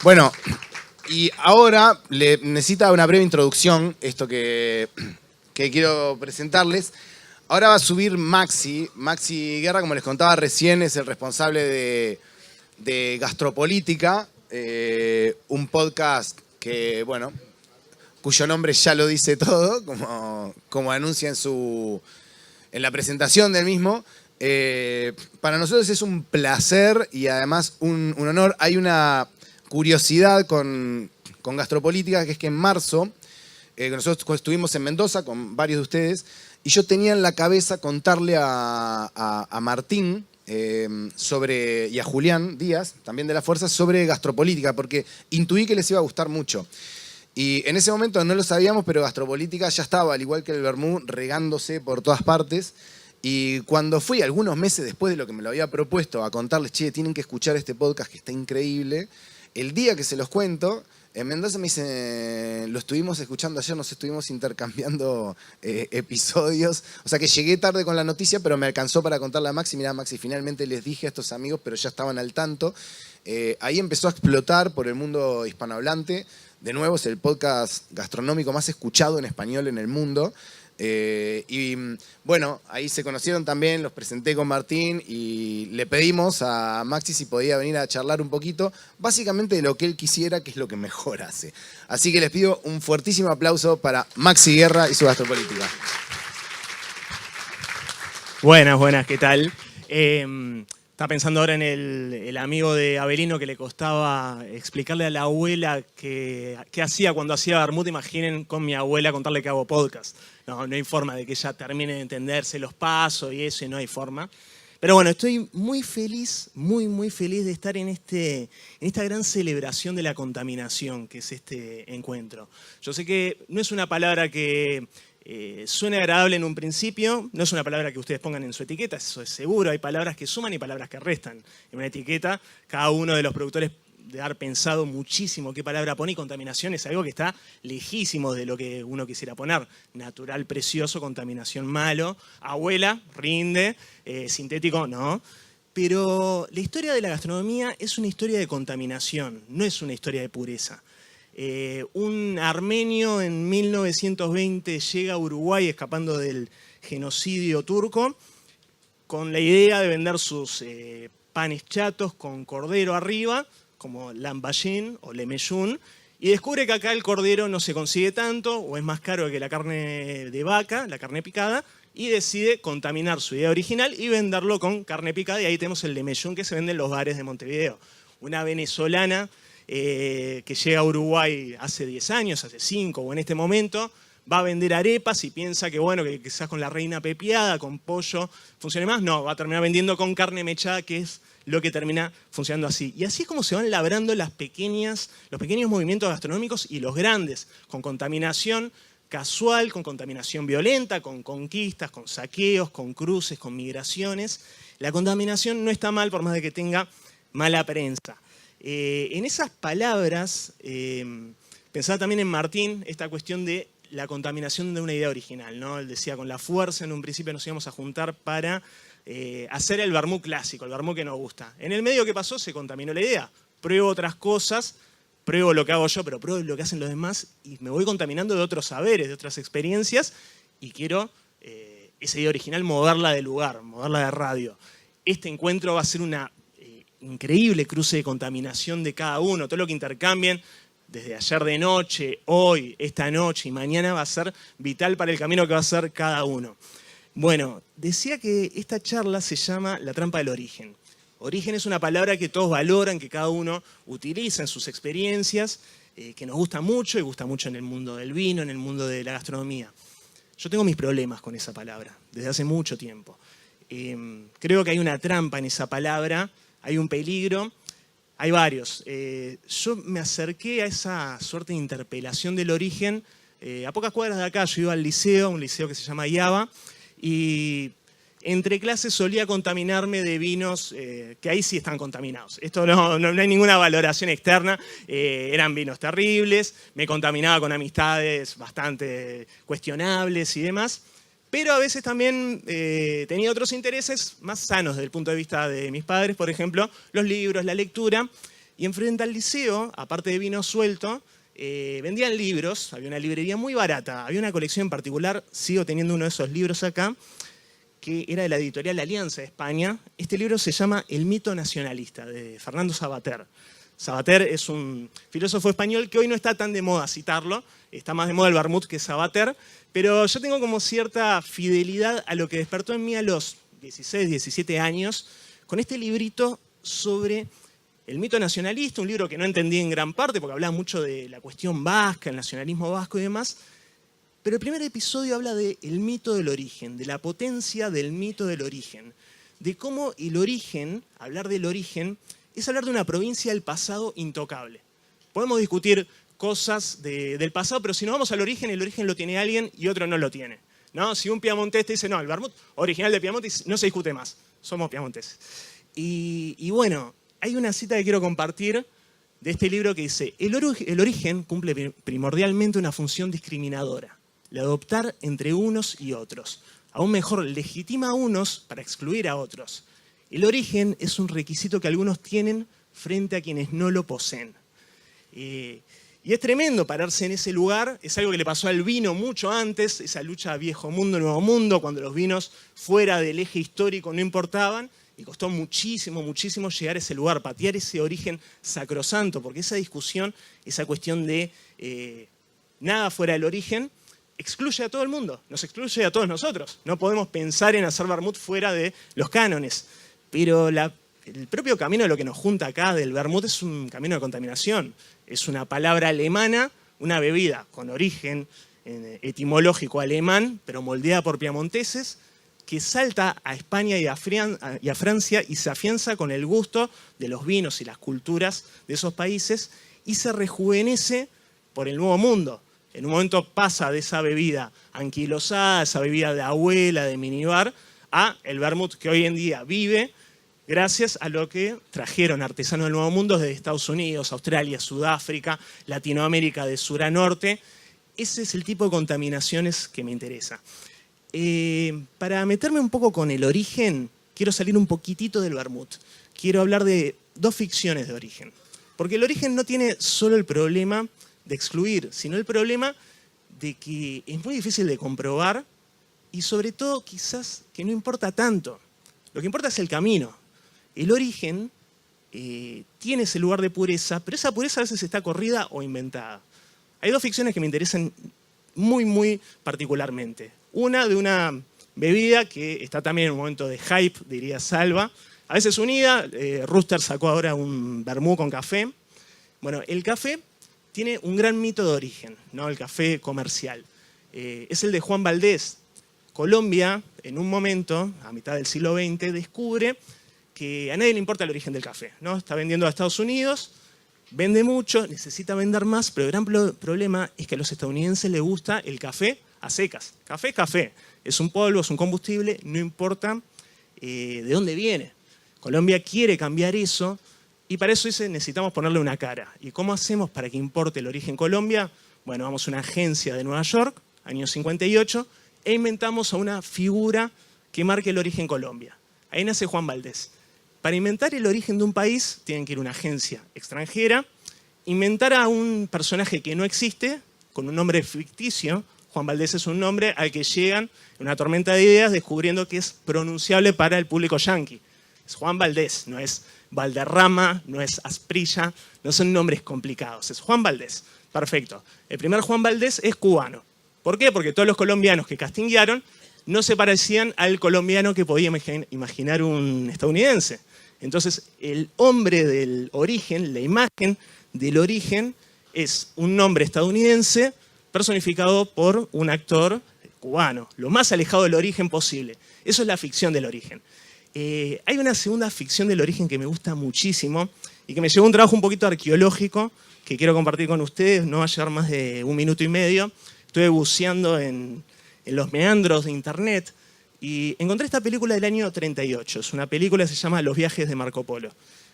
Bueno, y ahora necesita una breve introducción, esto que quiero presentarles. Ahora va a subir Maxi. Maxi Guerra, como les contaba recién, es el responsable de Gastropolítica, un podcast que, bueno, cuyo nombre ya lo dice todo, como anuncia en la presentación del mismo. Para nosotros es un placer y además un honor. Hay una curiosidad con Gastropolítica, que es que en marzo, nosotros estuvimos en Mendoza con varios de ustedes, y yo tenía en la cabeza contarle a Martín y a Julián Díaz, también de la Fuerza, sobre Gastropolítica, porque intuí que les iba a gustar mucho. Y en ese momento no lo sabíamos, pero Gastropolítica ya estaba, al igual que el vermú, regándose por todas partes. Y cuando fui, algunos meses después de lo que me lo había propuesto, a contarles, che, tienen que escuchar este podcast que está increíble, el día que se los cuento, en Mendoza me dicen, lo estuvimos escuchando ayer, nos estuvimos intercambiando episodios. O sea que llegué tarde con la noticia, pero me alcanzó para contarle a Maxi. Mirá, Maxi, finalmente les dije a estos amigos, pero ya estaban al tanto. Ahí empezó a explotar por el mundo hispanohablante. De nuevo, es el podcast gastronómico más escuchado en español en el mundo. Y bueno, ahí se conocieron también, los presenté con Martín y le pedimos a Maxi si podía venir a charlar un poquito, básicamente de lo que él quisiera, que es lo que mejor hace. Así que les pido un fuertísimo aplauso para Maxi Guerra y su Gastropolítica. Buenas, ¿qué tal? Estaba pensando ahora en el amigo de Abelino que le costaba explicarle a la abuela qué hacía cuando hacía vermut. Imaginen con mi abuela contarle que hago podcast. No hay forma de que ella termine de entenderse los pasos y eso, y no hay forma. Pero bueno, estoy muy feliz, muy feliz de estar en esta gran celebración de la contaminación que es este encuentro. Yo sé que no es una palabra que suena agradable en un principio, no es una palabra que ustedes pongan en su etiqueta, eso es seguro. Hay palabras que suman y palabras que restan en una etiqueta. Cada uno de los productores de haber pensado muchísimo qué palabra pone, y contaminación es algo que está lejísimo de lo que uno quisiera poner. Natural, precioso, contaminación, malo. Abuela, rinde, sintético, no. Pero la historia de la gastronomía es una historia de contaminación, no es una historia de pureza. Un armenio en 1920 llega a Uruguay escapando del genocidio turco con la idea de vender sus panes chatos con cordero arriba, como lambayín o lemeyún, y descubre que acá el cordero no se consigue tanto o es más caro que la carne de vaca, la carne picada, y decide contaminar su idea original y venderlo con carne picada, y ahí tenemos el lemeyún que se vende en los bares de Montevideo. Una venezolana que llega a Uruguay hace 10 años, hace 5 o en este momento, va a vender arepas y piensa que bueno, que quizás con la reina pepiada, con pollo, funcione más. No, va a terminar vendiendo con carne mechada, que es lo que termina funcionando así. Y así es como se van labrando los pequeños movimientos gastronómicos, y los grandes, con contaminación casual, con contaminación violenta, con conquistas, con saqueos, con cruces, con migraciones. La contaminación no está mal por más de que tenga mala prensa. En esas palabras, pensaba también en Martín esta cuestión de la contaminación de una idea original, ¿no? Él decía, con la fuerza en un principio nos íbamos a juntar para hacer el vermú clásico, el vermú que nos gusta. En el medio, ¿qué pasó? Se contaminó la idea. Pruebo otras cosas, pruebo lo que hago yo, pero pruebo lo que hacen los demás, y me voy contaminando de otros saberes, de otras experiencias, y quiero esa idea original moverla de lugar, moverla de radio. Este encuentro va a ser una increíble cruce de contaminación de cada uno. Todo lo que intercambien desde ayer de noche, hoy, esta noche y mañana va a ser vital para el camino que va a hacer cada uno. Bueno, decía que esta charla se llama La trampa del origen. Origen es una palabra que todos valoran, que cada uno utiliza en sus experiencias, que nos gusta mucho y gusta mucho en el mundo del vino, en el mundo de la gastronomía. Yo tengo mis problemas con esa palabra desde hace mucho tiempo. Creo que hay una trampa en esa palabra. Hay un peligro, hay varios. Yo me acerqué a esa suerte de interpelación del origen a pocas cuadras de acá. Yo iba al liceo, un liceo que se llama IABA, y entre clases solía contaminarme de vinos que ahí sí están contaminados. Esto no hay ninguna valoración externa, eran vinos terribles, me contaminaba con amistades bastante cuestionables y demás. Pero a veces también tenía otros intereses más sanos desde el punto de vista de mis padres, por ejemplo, los libros, la lectura. Y enfrente al liceo, aparte de vino suelto, vendían libros, había una librería muy barata, había una colección en particular, sigo teniendo uno de esos libros acá, que era de la editorial Alianza de España. Este libro se llama El mito nacionalista, de Fernando Savater. Savater es un filósofo español que hoy no está tan de moda citarlo, está más de moda el vermut que Savater, pero yo tengo como cierta fidelidad a lo que despertó en mí a los 16, 17 años, con este librito sobre el mito nacionalista, un libro que no entendí en gran parte porque hablaba mucho de la cuestión vasca, el nacionalismo vasco y demás, pero el primer episodio habla del mito del origen, de la potencia del mito del origen, de cómo el origen, hablar del origen, es hablar de una provincia del pasado intocable. Podemos discutir cosas del pasado, pero si nos vamos al origen, el origen lo tiene alguien y otro no lo tiene, ¿no? Si un piamontés te dice, no, el vermut original de Piamonte, no se discute más, somos piamonteses. Y bueno, hay una cita que quiero compartir de este libro que dice, el origen cumple primordialmente una función discriminadora, la de adoptar entre unos y otros. Aún mejor, legitima a unos para excluir a otros. El origen es un requisito que algunos tienen frente a quienes no lo poseen. Y es tremendo pararse en ese lugar, es algo que le pasó al vino mucho antes, esa lucha viejo mundo, nuevo mundo, cuando los vinos fuera del eje histórico no importaban, y costó muchísimo, muchísimo llegar a ese lugar, patear ese origen sacrosanto, porque esa discusión, esa cuestión de nada fuera del origen, excluye a todo el mundo, nos excluye a todos nosotros. No podemos pensar en hacer vermut fuera de los cánones. Pero el propio camino de lo que nos junta acá del vermut es un camino de contaminación. Es una palabra alemana, una bebida con origen etimológico alemán, pero moldeada por piamonteses, que salta a España y a Francia y se afianza con el gusto de los vinos y las culturas de esos países y se rejuvenece por el nuevo mundo. En un momento pasa de esa bebida anquilosada, esa bebida de abuela, de minibar, a el vermut que hoy en día vive gracias a lo que trajeron artesanos del Nuevo Mundo desde Estados Unidos, Australia, Sudáfrica, Latinoamérica de sur a norte. Ese es el tipo de contaminaciones que me interesa. Para meterme un poco con el origen, quiero salir un poquitito del vermut. Quiero hablar de dos ficciones de origen. Porque el origen no tiene solo el problema de excluir, sino el problema de que es muy difícil de comprobar y sobre todo quizás que no importa tanto. Lo que importa es el camino. El origen tiene ese lugar de pureza, pero esa pureza a veces está corrida o inventada. Hay dos ficciones que me interesan muy, muy particularmente. Una de una bebida que está también en un momento de hype, diría Salva, a veces unida. Rooster sacó ahora un vermú con café. Bueno, el café tiene un gran mito de origen, ¿no? El café comercial. Es el de Juan Valdés. Colombia, en un momento, a mitad del siglo XX, descubre que a nadie le importa el origen del café, ¿no? Está vendiendo a Estados Unidos, vende mucho, necesita vender más, pero el gran problema es que a los estadounidenses les gusta el café a secas. Café es café, es un polvo, es un combustible, no importa de dónde viene. Colombia quiere cambiar eso y para eso dice necesitamos ponerle una cara. ¿Y cómo hacemos para que importe el origen Colombia? Bueno, vamos a una agencia de Nueva York, año 58, e inventamos a una figura que marque el origen Colombia. Ahí nace Juan Valdés. Para inventar el origen de un país tienen que ir a una agencia extranjera, inventar a un personaje que no existe, con un nombre ficticio. Juan Valdés es un nombre al que llegan en una tormenta de ideas descubriendo que es pronunciable para el público yanqui. Es Juan Valdés, no es Valderrama, no es Asprilla, no son nombres complicados, es Juan Valdés. Perfecto. El primer Juan Valdés es cubano. ¿Por qué? Porque todos los colombianos que castinguearon no se parecían al colombiano que podía imaginar un estadounidense. Entonces, el hombre del origen, la imagen del origen, es un nombre estadounidense personificado por un actor cubano, lo más alejado del origen posible. Eso es la ficción del origen. Hay una segunda ficción del origen que me gusta muchísimo y que me llevó un trabajo un poquito arqueológico que quiero compartir con ustedes, no va a llevar más de 1 minuto y medio. Estuve buceando en los meandros de internet y encontré esta película del año 38. Es una película que se llama Los viajes de Marco Polo.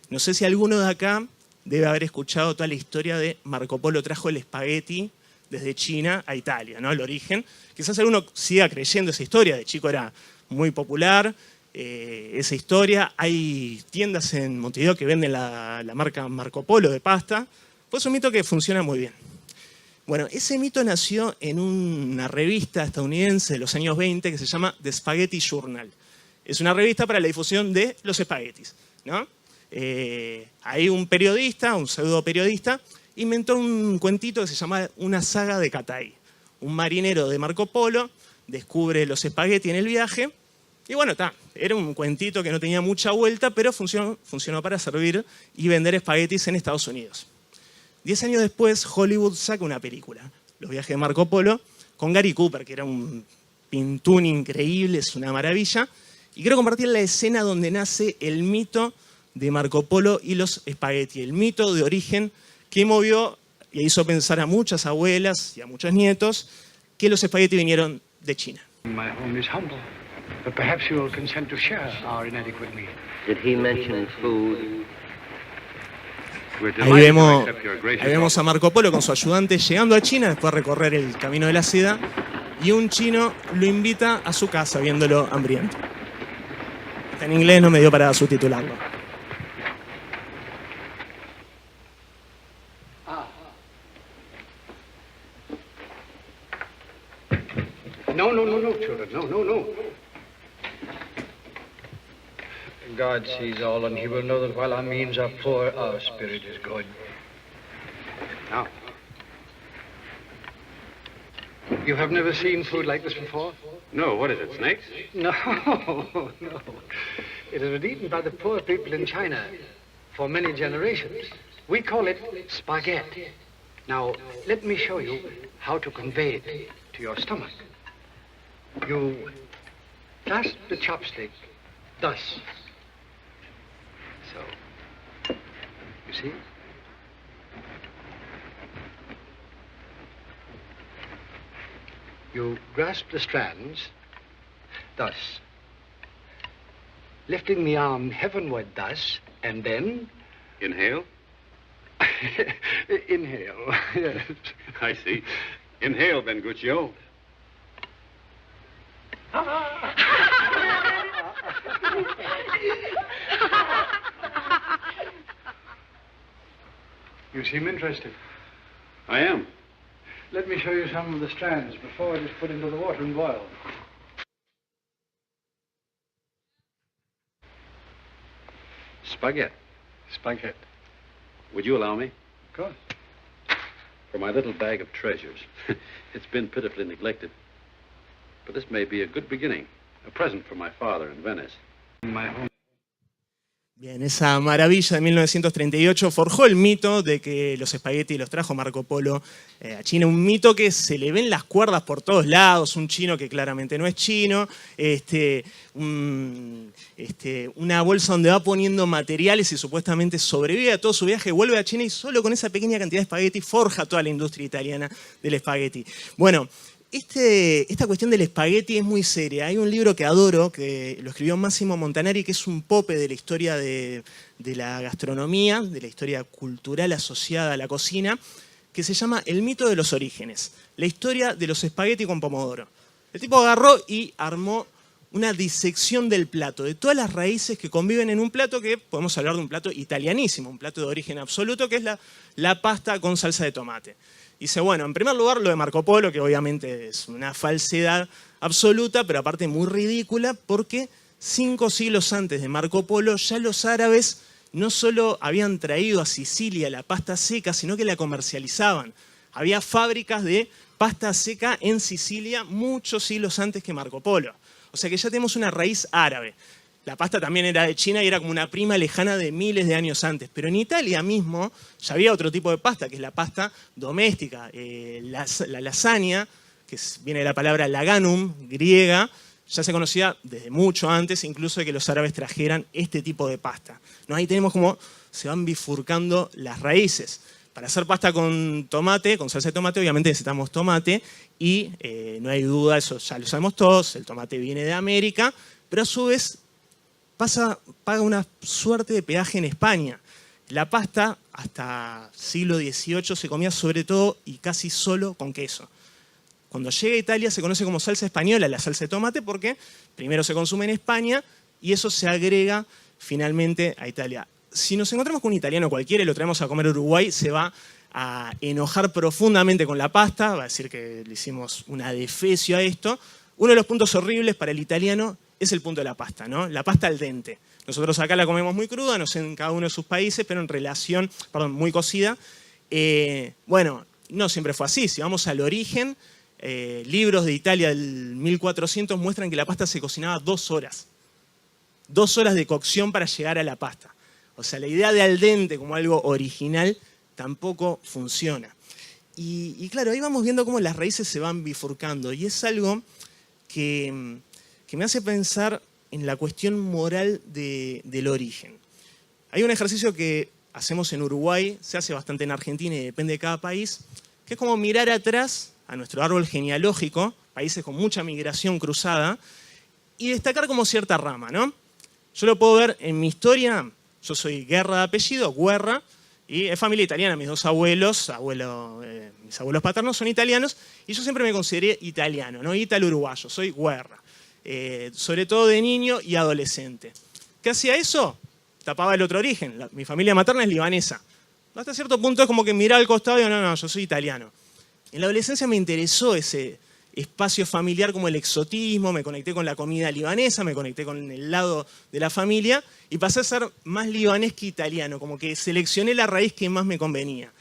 No sé si alguno de acá debe haber escuchado toda la historia de Marco Polo trajo el espagueti desde China a Italia, ¿no? El origen. Quizás alguno siga creyendo esa historia. De chico era muy popular. esa historia. Hay tiendas en Montevideo que venden la marca Marco Polo de pasta. Pues es un mito que funciona muy bien. Bueno, ese mito nació en una revista estadounidense de los años 20 que se llama The Spaghetti Journal. Es una revista para la difusión de los espaguetis, ¿no? Hay un periodista, un pseudo periodista, inventó un cuentito que se llama Una saga de Catay. Un marinero de Marco Polo descubre los espaguetis en el viaje y bueno, era un cuentito que no tenía mucha vuelta, pero funcionó para servir y vender espaguetis en Estados Unidos. 10 años después, Hollywood saca una película, Los viajes de Marco Polo, con Gary Cooper, que era un pintún increíble, es una maravilla. Y quiero compartir la escena donde nace el mito de Marco Polo y los espaguetis, el mito de origen que movió y hizo pensar a muchas abuelas y a muchos nietos que los espaguetis vinieron de China. My home is humble, but perhaps you will consent to share our inadequate meal. Did he mention food? Ahí vemos a Marco Polo con su ayudante llegando a China después de recorrer el camino de la seda y un chino lo invita a su casa viéndolo hambriento. En inglés no me dio para subtitularlo. No, children, no. God sees all, and he will know that while our means are poor, our spirit is good. Now, you have never seen food like this before? No, what is it, snakes? No. It has been eaten by the poor people in China for many generations. We call it spaghetti. Now, let me show you how to convey it to your stomach. You clasp the chopstick thus. So, you see? You grasp the strands thus, lifting the arm heavenward thus, and then... Inhale? Inhale, yes. I see. Inhale, Ben Guccio. You seem interested. I am. Let me show you some of the strands before it is put into the water and boiled. Spaghetti. Spaghetti. Would you allow me? Of course. For my little bag of treasures. It's been pitifully neglected. But this may be a good beginning. A present for my father in Venice. My home. Bien, esa maravilla de 1938 forjó el mito de que los espaguetis los trajo Marco Polo a China. Un mito que se le ven las cuerdas por todos lados, un chino que claramente no es chino, una bolsa donde va poniendo materiales y supuestamente sobrevive a todo su viaje, vuelve a China y solo con esa pequeña cantidad de espagueti forja toda la industria italiana del espagueti. Bueno, esta cuestión del espagueti es muy seria. Hay un libro que adoro, que lo escribió Massimo Montanari, que es un pope de la historia de la gastronomía, de la historia cultural asociada a la cocina, que se llama El mito de los orígenes, la historia de los espagueti con pomodoro. El tipo agarró y armó una disección del plato, de todas las raíces que conviven en un plato, que podemos hablar de un plato italianísimo, un plato de origen absoluto, que es la pasta con salsa de tomate. Dice, bueno, en primer lugar lo de Marco Polo, que obviamente es una falsedad absoluta, pero aparte muy ridícula, porque 5 siglos antes de Marco Polo ya los árabes no solo habían traído a Sicilia la pasta seca, sino que la comercializaban. Había fábricas de pasta seca en Sicilia muchos siglos antes que Marco Polo. O sea que ya tenemos una raíz árabe. La pasta también era de China y era como una prima lejana de miles de años antes. Pero en Italia mismo ya había otro tipo de pasta, que es la pasta doméstica. La lasaña, que viene de la palabra laganum, griega, ya se conocía desde mucho antes, incluso de que los árabes trajeran este tipo de pasta. ¿No? Ahí tenemos como se van bifurcando las raíces. Para hacer pasta con tomate, con salsa de tomate, obviamente necesitamos tomate y no hay duda, eso ya lo sabemos todos, el tomate viene de América, pero a su vez paga una suerte de peaje en España. La pasta, hasta siglo XVIII, se comía sobre todo y casi solo con queso. Cuando llega a Italia se conoce como salsa española, la salsa de tomate, porque primero se consume en España y eso se agrega finalmente a Italia. Si nos encontramos con un italiano cualquiera y lo traemos a comer a Uruguay, se va a enojar profundamente con la pasta, va a decir que le hicimos una defecio a esto. Uno de los puntos horribles para el italiano es el punto de la pasta, ¿no? La pasta al dente. Nosotros acá la comemos muy cruda, no sé en cada uno de sus países, pero muy cocida. Bueno, no siempre fue así. Si vamos al origen, libros de Italia del 1400 muestran que la pasta se cocinaba 2 horas. 2 horas de cocción para llegar a la pasta. O sea, la idea de al dente como algo original tampoco funciona. Y claro, ahí vamos viendo cómo las raíces se van bifurcando. Y es algo que me hace pensar en la cuestión moral del origen. Hay un ejercicio que hacemos en Uruguay, se hace bastante en Argentina y depende de cada país, que es como mirar atrás a nuestro árbol genealógico, países con mucha migración cruzada, y destacar como cierta rama, ¿no? Yo lo puedo ver en mi historia. Yo soy Guerra de apellido, Guerra, y es familia italiana. Mis 2 abuelos, mis abuelos paternos son italianos, y yo siempre me consideré italiano, no ítalo-uruguayo, soy Guerra. Sobre todo de niño y adolescente. ¿Qué hacía eso? Tapaba el otro origen. Mi familia materna es libanesa. Hasta cierto punto es como que miraba al costado y digo, no, yo soy italiano. En la adolescencia me interesó ese espacio familiar como el exotismo, me conecté con la comida libanesa, me conecté con el lado de la familia y pasé a ser más libanés que italiano, como que seleccioné la raíz que más me convenía.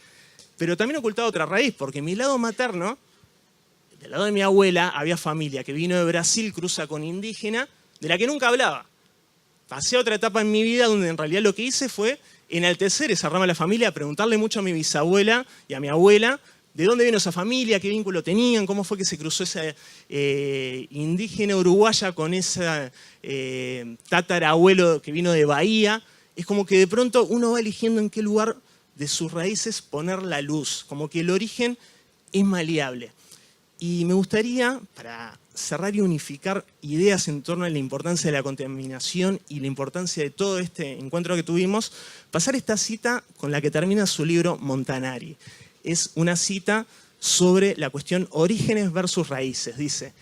Pero también ocultaba otra raíz, porque mi lado materno, del lado de mi abuela, había familia que vino de Brasil, cruza con indígena, de la que nunca hablaba. Pasé a otra etapa en mi vida donde en realidad lo que hice fue enaltecer esa rama de la familia, preguntarle mucho a mi bisabuela y a mi abuela de dónde vino esa familia, qué vínculo tenían, cómo fue que se cruzó esa indígena uruguaya con ese tatarabuelo que vino de Bahía. Es como que de pronto uno va eligiendo en qué lugar de sus raíces poner la luz, como que el origen es maleable. Y me gustaría, para cerrar y unificar ideas en torno a la importancia de la contaminación y la importancia de todo este encuentro que tuvimos, pasar esta cita con la que termina su libro Montanari. Es una cita sobre la cuestión orígenes versus raíces. Dice,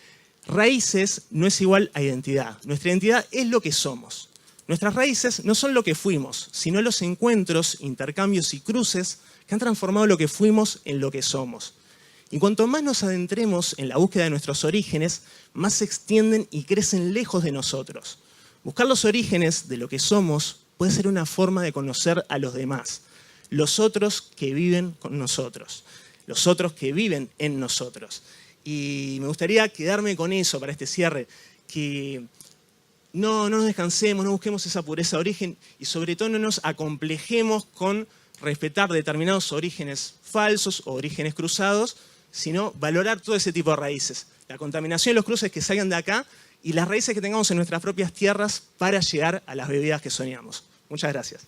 raíces no es igual a identidad. Nuestra identidad es lo que somos. Nuestras raíces no son lo que fuimos, sino los encuentros, intercambios y cruces que han transformado lo que fuimos en lo que somos. Y cuanto más nos adentremos en la búsqueda de nuestros orígenes, más se extienden y crecen lejos de nosotros. Buscar los orígenes de lo que somos puede ser una forma de conocer a los demás, los otros que viven con nosotros, los otros que viven en nosotros. Y me gustaría quedarme con eso para este cierre, que no nos descansemos, no busquemos esa pureza de origen y sobre todo no nos acomplejemos con respetar determinados orígenes falsos o orígenes cruzados, sino valorar todo ese tipo de raíces. La contaminación y los cruces que salgan de acá y las raíces que tengamos en nuestras propias tierras para llegar a las bebidas que soñamos. Muchas gracias.